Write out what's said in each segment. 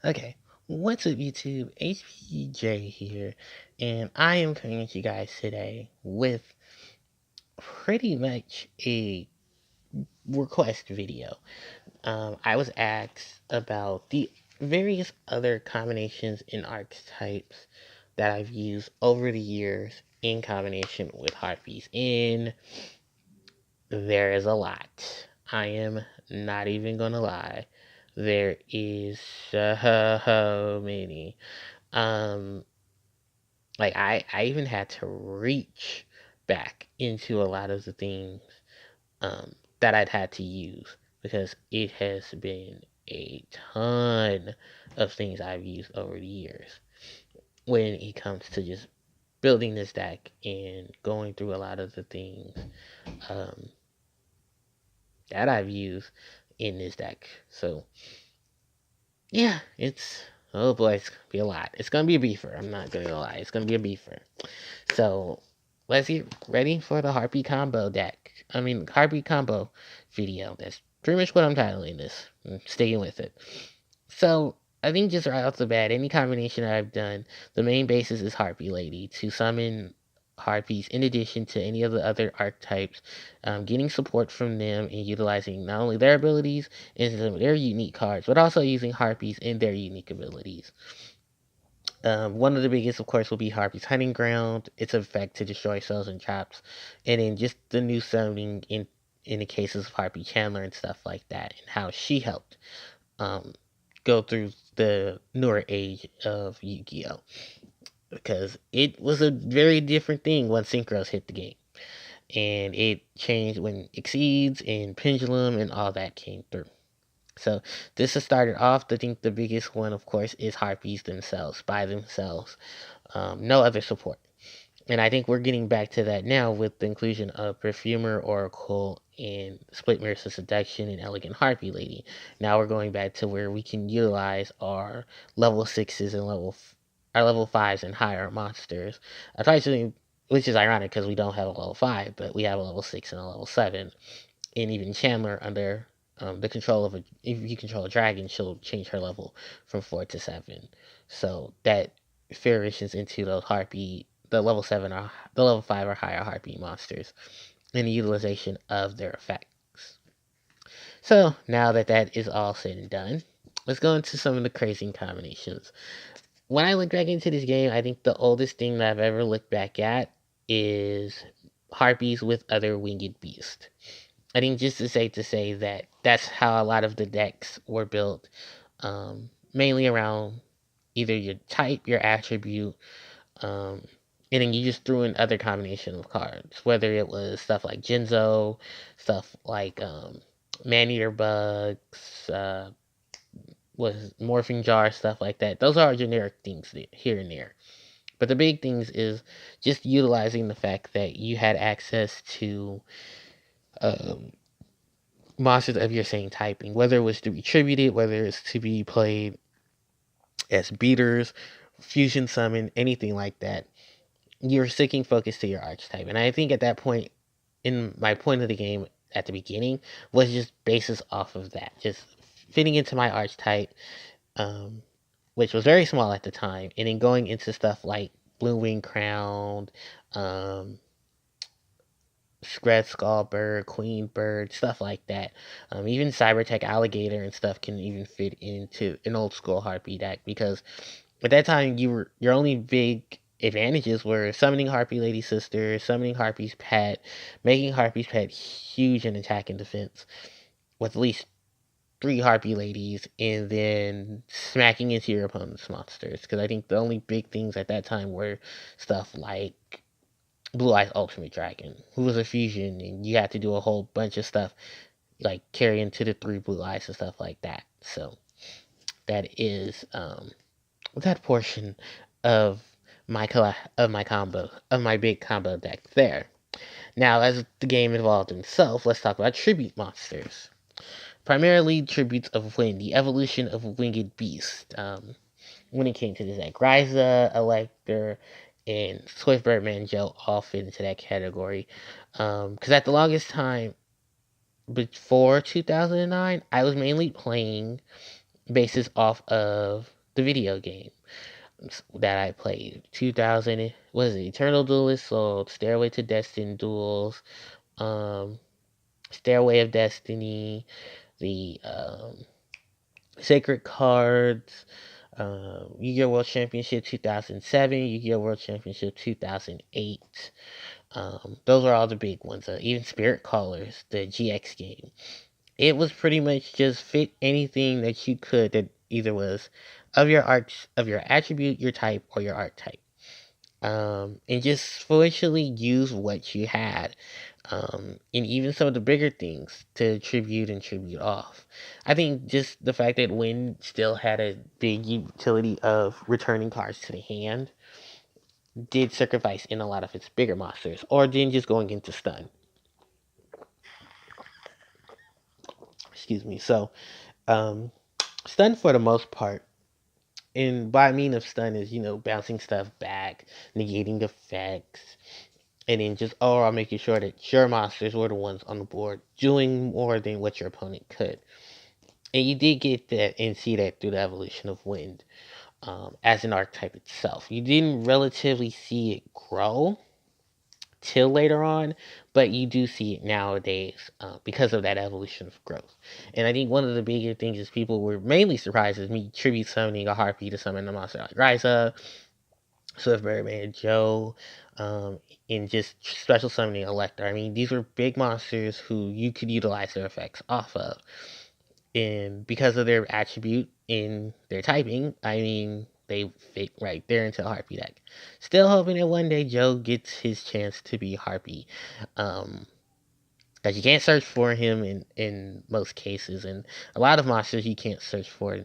Okay, what's up YouTube? HPJ here, and I am coming to you guys today with pretty much a request video. I was asked about the various other combinations and archetypes that I've used over the years in combination with Harpies, and there is a lot. I am not even gonna lie. There is so many. Um, I even had to reach back into a lot of the things that I'd had to use because it has been a ton of things I've used over the years when it comes to just building this deck and going through a lot of the things um, that I've used in this deck. So yeah, oh boy, it's gonna be a lot. It's gonna be a beefer. I'm not gonna lie, it's gonna be a beefer. So let's get ready for the Harpie combo deck. Harpie combo video. That's pretty much what I'm titling this. I'm sticking with it. So I think just right off the bat, any combination that I've done, the main basis is Harpie Lady to summon Harpies in addition to any of the other archetypes, getting support from them and utilizing not only their abilities and some of their unique cards, but also using Harpies and their unique abilities. One of the biggest, of course, will be Harpy's Hunting Ground. Its effect to destroy cells and traps, and then just the new summoning in the cases of Harpy Chandler and stuff like that, and how she helped um, go through the newer age of Yu-Gi-Oh! Because it was a very different thing when Synchros hit the game, and it changed when Exceeds and Pendulum and all that came through. So this has started off. I think the biggest one, of course, is Harpies themselves, by themselves. No other support. And I think we're getting back to that now with the inclusion of Perfumer, Oracle, and Split Mirrors of Seduction and Elegant Harpy Lady. Now we're going back to where we can utilize our level 6s and our level 5s and higher monsters. Which is ironic because we don't have a level 5, but we have a level 6 and a level 7. And even Chandler under the control of if you control a dragon, she'll change her level from 4 to 7. So that flourishes into the level 7 or the level 5 or higher Harpy monsters and the utilization of their effects. So now that that is all said and done, let's go into some of the crazy combinations. When I look back into this game, I think the oldest thing that I've ever looked back at is Harpies with other winged beasts. I think just to say that that's how a lot of the decks were built, mainly around either your type, your attribute, um, and then you just threw in other combination of cards, whether it was stuff like Genzo, stuff like Maneater Bugs, was Morphing Jar, stuff like that. Those are generic things here and there. But the big things is just utilizing the fact that you had access to um, monsters of your same typing, whether it was to be tributed, whether it's to be played as beaters, fusion summon, anything like that. You're sticking focus to your archetype. And I think at that point, in my point of the game at the beginning, was just basis off of that. Just fitting into my archetype, um, which was very small at the time, and then going into stuff like Blue Wing Crown, um, Red Skull Bird, Queen Bird, stuff like that. Even Cybertech Alligator and stuff can even fit into an old school Harpy deck because at that time your only big advantages were summoning Harpy Lady Sister, summoning Harpy's Pet, making Harpy's Pet huge in attack and defense with at least 3 Harpy Ladies, and then smacking into your opponent's monsters. Because I think the only big things at that time were stuff like Blue Eyes Ultimate Dragon, who was a fusion, and you had to do a whole bunch of stuff like carry into the 3 Blue Eyes and stuff like that. So that is that portion of my big combo deck there. Now, as the game evolved itself, let's talk about tribute monsters. Primarily tributes of Wind, the evolution of Winged Beast. When it came to this deck, Ryza, Elector, and Swift Birdman Joe all fit into that category. Because at the longest time, before 2009, I was mainly playing basis off of the video game that I played. 2000, was it Eternal Duelist, so Stairway to Destiny Duels, um, Stairway of Destiny, the Sacred Cards, Yu-Gi-Oh! World Championship 2007, Yu-Gi-Oh! World Championship 2008. Those are all the big ones. Even Spirit Callers, the GX game. It was pretty much just fit anything that you could that either was of your attribute, your type, or your archetype. And just fully use what you had. And even some of the bigger things to tribute and tribute off. I think just the fact that Wind still had a big utility of returning cards to the hand did sacrifice in a lot of its bigger monsters, or then just going into stun. Excuse me. So, um, stun for the most part, and by mean of stun is bouncing stuff back, negating effects, and then just overall making sure that your monsters were the ones on the board doing more than what your opponent could. And you did get that and see that through the evolution of Wind as an archetype itself. You didn't relatively see it grow till later on, but you do see it nowadays because of that evolution of growth. And I think one of the bigger things is people were mainly surprised is me tribute summoning a Harpie to summon a monster like Ryza, Swift Birdman, Joe, and just special summoning Elector. I mean, these were big monsters who you could utilize their effects off of. And because of their attribute in their typing, I mean, they fit right there into the Harpie deck. Still hoping that one day Joe gets his chance to be Harpie. Because you can't search for him in most cases, and a lot of monsters you can't search for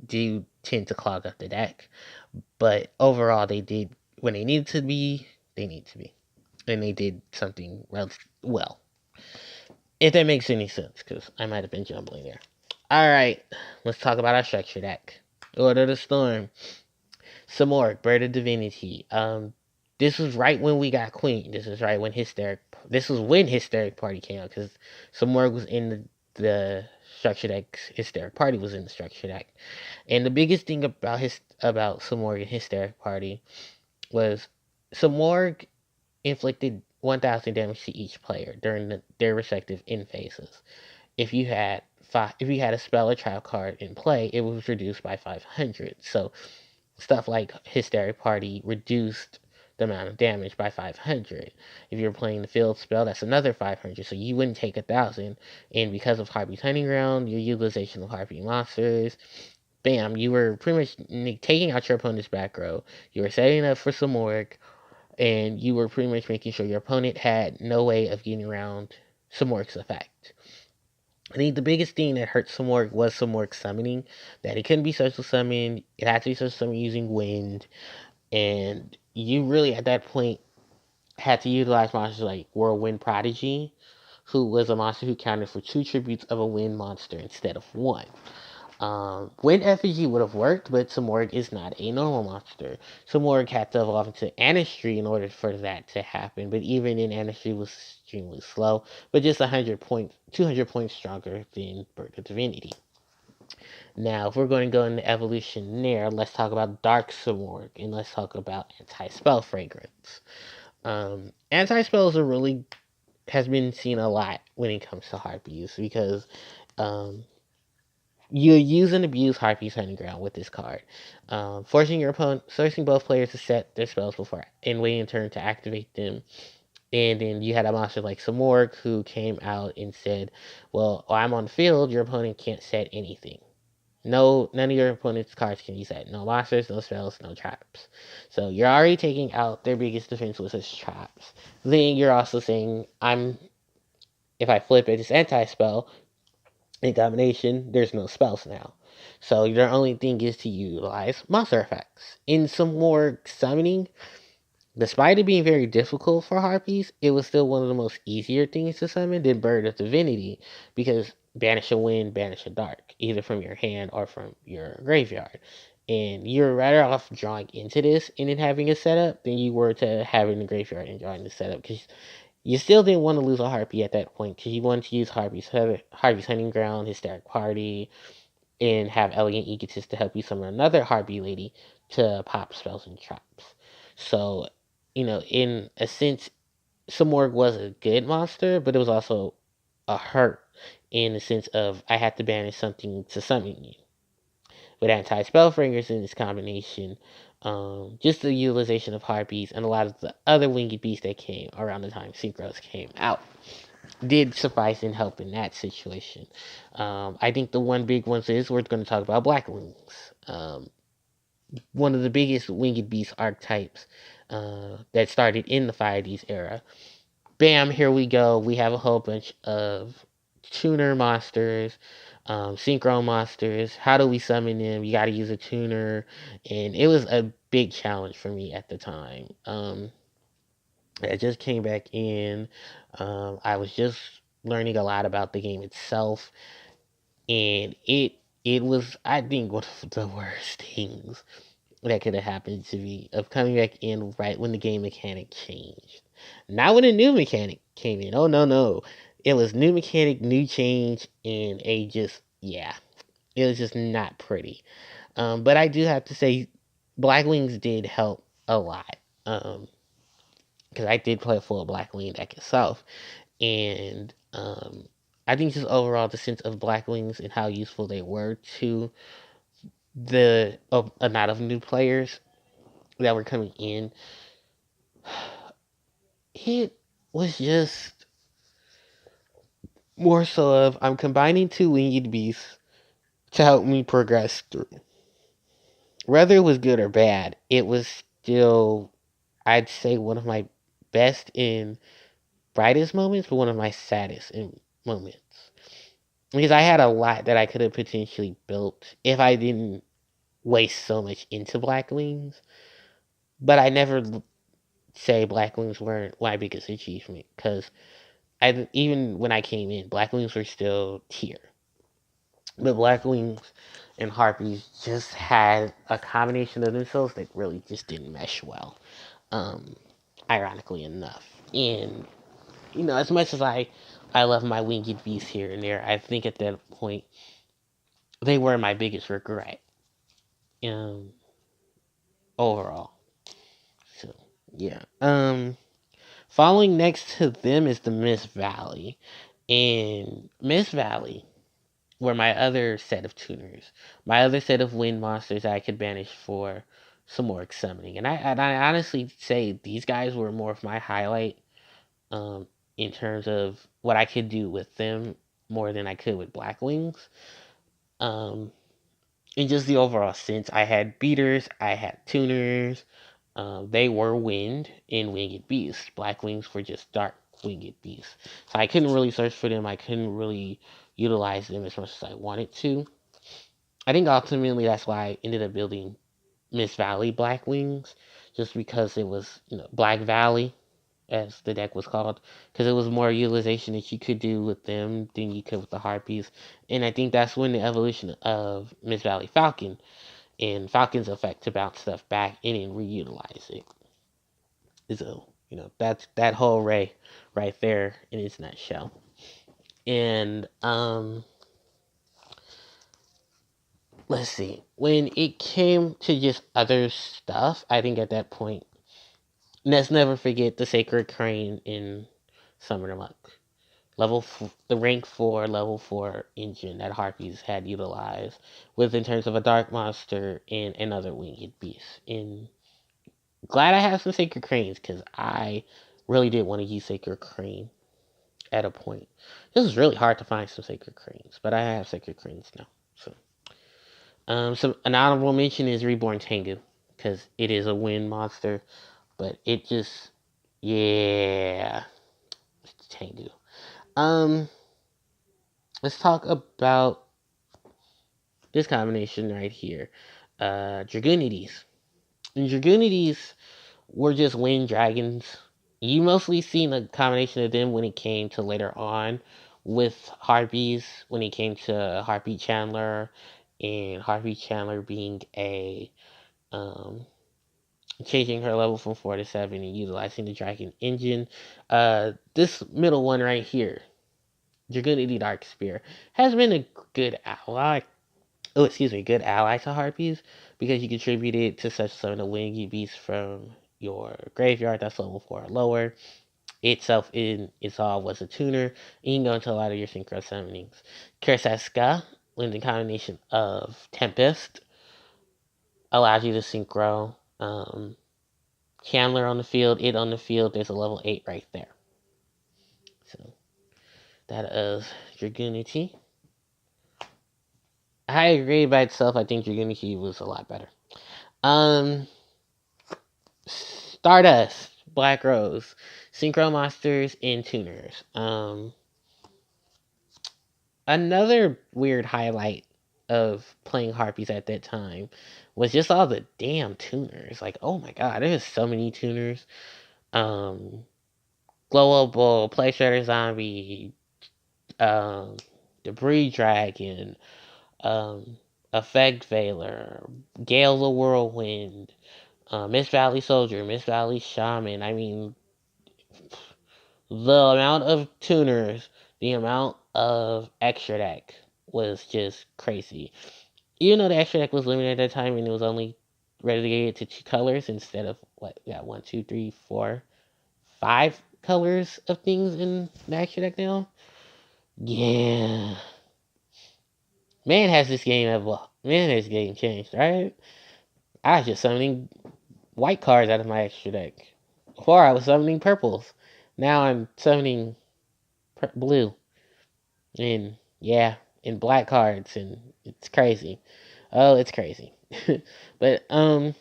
do tend to clog up the deck. But overall, they did, when they needed to be, they need to be. And they did something well. If that makes any sense, because I might have been jumbling there. Alright, let's talk about our structure deck. Order of the Storm. Samorg, Bird of Divinity. This was right when we got Queen. This is right when This was when Hysteric Party came out, because Samorg was in the structure deck. Hysteric Party was in the structure deck. And the biggest thing about Samorg and Hysteric Party was Samorg inflicted 1,000 damage to each player during their respective end phases. If you had a spell or trap card in play, it was reduced by 500. So stuff like Hysteric Party reduced the amount of damage by 500. If you're playing the field spell, that's another 500. So you wouldn't take 1,000. And because of Harpie's Hunting Ground, your utilization of Harpie monsters, bam, you were pretty much taking out your opponent's back row. You were setting up for some work, and you were pretty much making sure your opponent had no way of getting around Samorg's effect. I think the biggest thing that hurt Samorg was Samorg summoning, that it couldn't be social summoned, it had to be social summoned using Wind, and you really at that point had to utilize monsters like Whirlwind Prodigy, who was a monster who counted for 2 tributes of a Wind monster instead of 1. Wind Effigy would have worked, but Samorg is not a normal monster. Samorg had to evolve into Anistry in order for that to happen, but even in Anistry was extremely slow, but just 200 points stronger than Bird of Divinity. Now, if we're going to go into evolution there, let's talk about Dark Samorg, and let's talk about Anti-Spell Fragrance. Anti-Spells has been seen a lot when it comes to Harpies, because you use and abuse Harpie's Hunting Ground with this card, forcing both players to set their spells before and waiting in turn to activate them. And then you had a monster like Samorg who came out and said, "Well, I'm on the field. Your opponent can't set anything. No, none of your opponent's cards can be set. No monsters, no spells, no traps. So you're already taking out their biggest defense, which is traps. Then you're also saying, if I flip it, it's anti-spell. In domination, there's no spells now. So your only thing is to utilize monster effects. In some more summoning, despite it being very difficult for Harpies, it was still one of the most easier things to summon than Bird of Divinity, because banish a Wind, banish a Dark, either from your hand or from your graveyard. And you're rather off drawing into this and then having a setup than you were to having the graveyard and drawing the setup, because you still didn't want to lose a Harpie at that point, because you wanted to use Harpie's Hunting Ground, Hysteric Party, and have elegant egotists to help you summon another Harpie lady to pop spells and traps. So, in a sense, Samorg was a good monster, but it was also a hurt in the sense of I had to banish something to summon you. With anti-spell fingers in this combination, just the utilization of Harpies and a lot of the other winged beasts that came around the time Synchros came out did suffice in helping that situation. I think the one big one is we're going to talk about Black Wings. One of the biggest winged beast archetypes that started in the 5Ds era. Bam, here we go. We have a whole bunch of tuner monsters, synchro monsters. How do we summon them? You got to use a tuner, and it was a big challenge for me at the time. I just came back in. I was just learning a lot about the game itself, and it was, I think, one of the worst things that could have happened to me of coming back in right when the game mechanic changed. Not when a new mechanic came in. Oh, no, no. It was new mechanic, new change, and yeah, it was just not pretty. But I do have to say, Black Wings did help a lot. Because I did play a full Black Wing deck itself. And I think just overall, the sense of Black Wings and how useful they were to a lot of new players that were coming in, it was just more so of I'm combining two winged beasts to help me progress through. Whether it was good or bad, it was still, I'd say, one of my best and brightest moments, but one of my saddest moments. Because I had a lot that I could have potentially built if I didn't waste so much into Black Wings. But I never say Black Wings weren't my biggest achievement, because even when I came in, Black Wings were still tier. But Black Wings and Harpies just had a combination of themselves that really just didn't mesh well, um, ironically enough. And, as much as I love my winged beasts here and there, I think at that point, they were my biggest regret, um, overall. So, yeah. Following next to them is the Mist Valley. And Mist Valley were my other set of tuners, my other set of wind monsters that I could banish for some more summoning. And I honestly say these guys were more of my highlight, in terms of what I could do with them more than I could with Black Wings. Um, in just the overall sense, I had beaters, I had tuners. They were wind and winged beasts. Black Wings were just dark winged beasts. So I couldn't really search for them. I couldn't really utilize them as much as I wanted to. I think ultimately that's why I ended up building Miss Valley Black Wings, just because it was, Black Valley, as the deck was called, because it was more utilization that you could do with them than you could with the Harpies. And I think that's when the evolution of Miss Valley Falcon and Falcon's effect to bounce stuff back in and reutilize it. So, that's that whole array right there in its nutshell. And let's see. When it came to just other stuff, I think at that point, let's never forget the Sacred Crane in Summoner Monk. The rank 4, level 4 engine that Harpies had utilized, with in terms of a dark monster and another winged beast. And glad I have some Sacred Cranes, because I really did want to use Sacred Crane at a point. This is really hard to find some Sacred Cranes, but I have Sacred Cranes now. So an honorable mention is Reborn Tengu, because it is a wind monster, but it just, yeah, it's Tengu. Let's talk about this combination right here. Dragonides. And Dragonides were just wind dragons. You mostly seen a combination of them when it came to later on with Harpies, when it came to Harpie Chandler, and Harpie Chandler being um, changing her level from 4 to 7 and utilizing the Dragon engine. This middle one right here, Dragonity Dark Spear, has been a good ally good ally to Harpies because you contributed to such summon a winged beast from your graveyard that's level 4 or lower. Itself in its all was a tuner, and you can go into a lot of your synchro summonings. Kurseska, when the combination of Tempest allows you to synchro Chandler on the field, it on the field, there's a level 8 right there. So that is Dragoonity. I agree by itself, I think Dragoonity was a lot better. Stardust, Black Rose, Synchro Monsters, and Tuners. Another weird highlight of playing Harpies at that time was just all the damn tuners. Like, oh my god, there's so many tuners. Glowable, Play Shredder Zombie, Debris Dragon, Effect Veiler, Gale the Whirlwind, Miss Valley Soldier, Miss Valley Shaman. I mean, the amount of tuners, the amount of extra deck was just crazy. Even though the extra deck was limited at that time and it was only relegated to 2 colors instead of what we got 1, 2, 3, 4, 5 colors of things in the extra deck now. Yeah. Man, has this game evolved. Man, has this game changed, right? I was just summoning white cards out of my extra deck. Before I was summoning purples. Now I'm summoning blue. And yeah, and black cards, and it's crazy. Oh, it's crazy. But the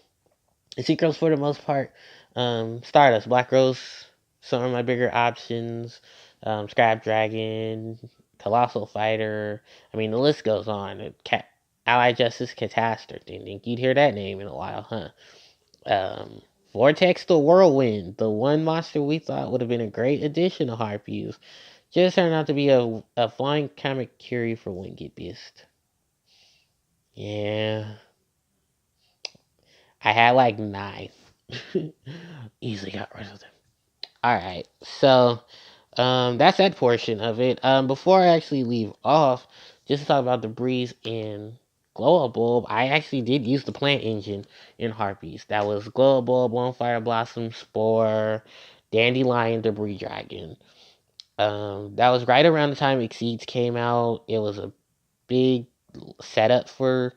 secrets for the most part, Stardust, Black Rose, some of my bigger options, Scrap Dragon, Colossal Fighter. I mean, the list goes on. Allied Justice Catastrophe. Didn't think you'd hear that name in a while, huh? Vortex the Whirlwind, the one monster we thought would have been a great addition to Harpies, just turned out to be a flying Kamakiri for Winged Beast. Yeah. I had like 9. Easily got rid of them. Alright, so that's that portion of it. Before I actually leave off, just to talk about the Breeze in Glow Bulb, I actually did use the plant engine in Harpies. That was Glow Bulb, Bonfire Blossom, Spore, Dandelion, Debris Dragon. That was right around the time Exceeds came out. It was a big setup for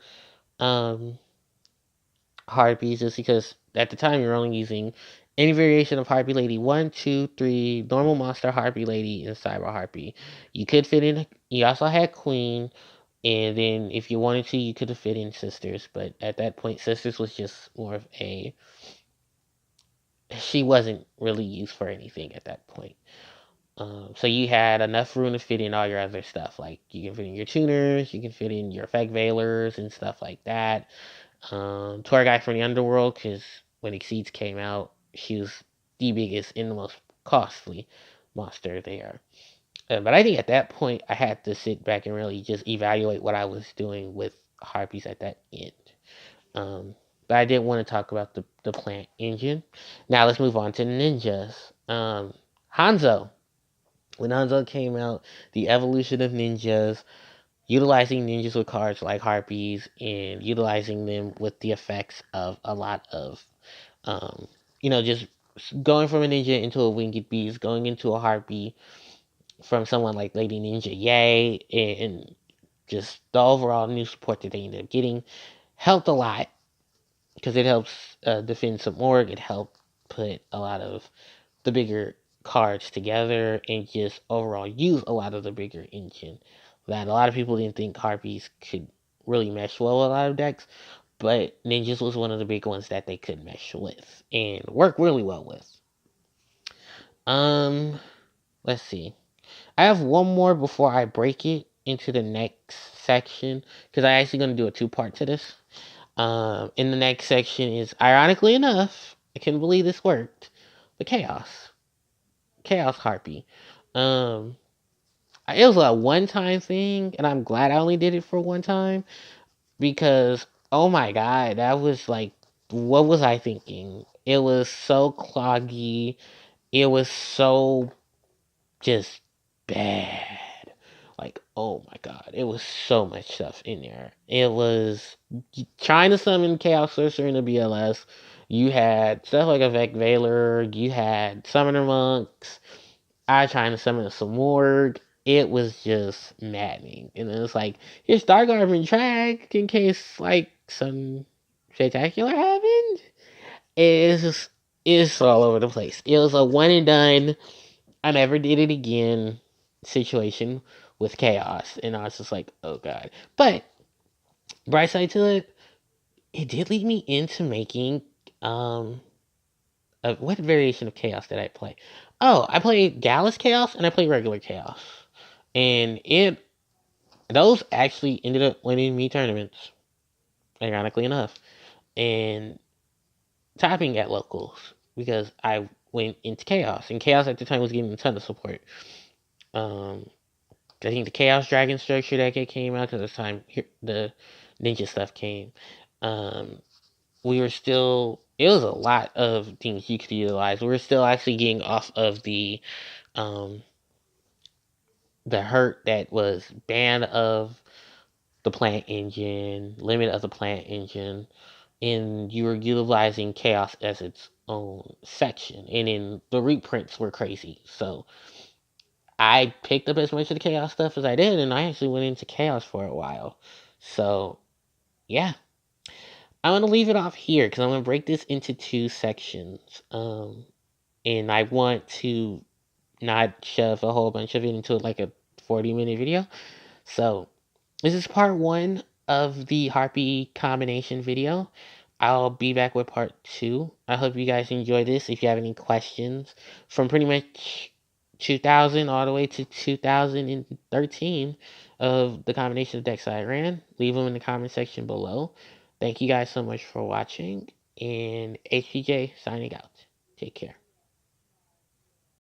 Harpies, just because at the time you're only using any variation of Harpie Lady 1, 2, 3, normal monster Harpie Lady, and Cyber Harpie. You could fit in, you also had Queen, and then if you wanted to, you could have fit in Sisters, but at that point, Sisters was just more of a, she wasn't really used for anything at that point. So you had enough room to fit in all your other stuff, like you can fit in your tuners, you can fit in your Effect Veilers and stuff like that. Tour Guide from the Underworld, because when Exceeds came out, she was the biggest and the most costly monster there. But I think at that point, I had to sit back and really just evaluate what I was doing with Harpies at that end. But I did want to talk about the plant engine. Now let's move on to ninjas. Hanzo. When Hanzo came out, the evolution of ninjas, utilizing ninjas with cards like Harpies and utilizing them with the effects of a lot of, just going from a ninja into a winged beast, going into a Harpie from someone like Lady Ninja Yay, and just the overall new support that they ended up getting helped a lot because it helps defend some org. It helped put a lot of the bigger cards together and just overall use a lot of the bigger engine that a lot of people didn't think Harpies could really mesh well with a lot of decks, but Ninjas was one of the big ones that they could mesh with and work really well with. Let's see. I have one more before I break it into the next section because I'm actually going to do a 2-part to this. In the next section is, ironically enough, I can't believe this worked, the Chaos Harpie. It was a one-time thing, and I'm glad I only did it for one time because, oh my god, that was like, what was I thinking? It was so cloggy. It was so just bad. Like, oh my god, it was so much stuff in there. It was trying to summon Chaos Sorcerer in the BLS. You had stuff like a Vec Veiler, you had Summoner Monks. I trying to summon a Samorg. It was just maddening. And then it's like, here's Stargarden and track in case like some spectacular happened. It's just it's all over the place. It was a one and done. I never did it again situation with chaos, and I was just like, oh god. But bright side to it, it did lead me into making what variation of chaos did I play? Oh, I played Gallus Chaos and I played regular Chaos, and it those actually ended up winning me tournaments, ironically enough, and topping at locals because I went into Chaos, and Chaos at the time was getting a ton of support. I think the Chaos Dragon structure that came out because the time the ninja stuff came. We were still. It was a lot of things you could utilize. We were still actually getting off of the hurt that was ban of the plant engine, limit of the plant engine, and you were utilizing chaos as its own section. And then the reprints were crazy. So I picked up as much of the chaos stuff as I did, and I actually went into chaos for a while. So yeah, I'm gonna leave it off here because I'm gonna break this into two sections. And I want to not shove a whole bunch of it into like a 40-minute video. So this is part one of the Harpie combination video. I'll be back with part two. I hope you guys enjoy this. If you have any questions from pretty much 2000 all the way to 2013 of the combination of decks I ran, leave them in the comment section below. Thank you guys so much for watching, and HPJ signing out. Take care.